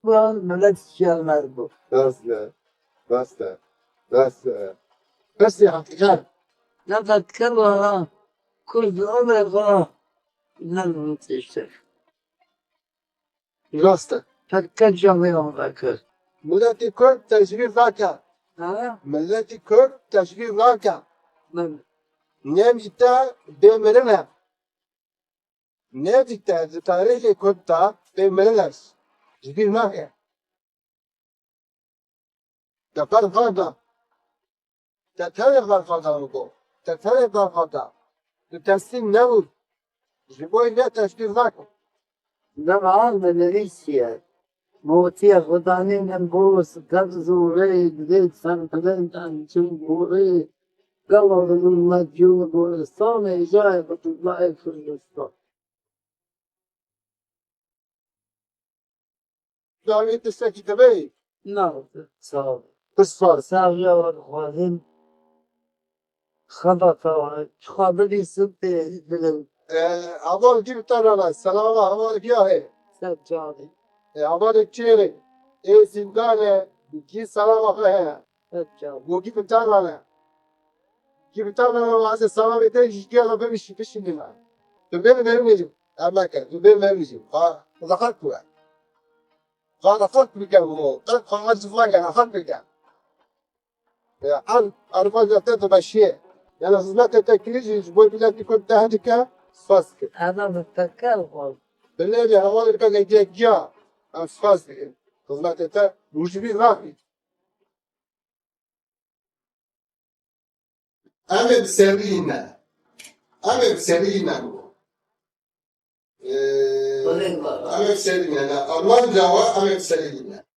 Bu millet gelmez bu. Nasıl? Nasıl? Nasıl? Nasıl hakikat? Ne تذكرها كل عمرها نلمت işte. Nasıl? Fakat canlıyorum bakır. Milleti Kürt teşrif varken, Ha? milleti Kürt teşrif varken, Ben Nevşehir'de demirine, Nevşehir'de tarihi Kürt'te demirine, teşrif varken, tekrar fazla, tekrar fazla oldu, tekrar fazla, teslim ne olur? Jiboyla teşrif varken, زمان بالريسيا موتيا غداني نبوس كبزوري بديت سنتين تنشوري قلب المجود والصانع جايبة الله في الوسط. davet etsek tabii, نعم صار kısfar. صار يا والخوازين خبطة خبري ستة بالسجادة. Aval gibi tarala, salama aval giyahe. Aval çeyre, zindane, ki salama he. سجادة Bu gibi tarala. Gibi tarala vazı salama ete jigiya be bir şey şimdi lan. Ben vermeyeceğim. Ama ben vermeyeceğim. Ha, zakat bu. Zakat bir kan bu. Ben kanal zıvay kan zakat bir kan. Ya araba zaten de başı. Yani hizmet etekliyiz, bu bileti kod daha dika. Fask. أنا بتكلم بالله هوالي بقى يديك جا أنفاس خدمات تا وجبي راقي أنا بسرينا أنا بسرينا أنا بسرينا أنا أرمان جوا أنا بسرينا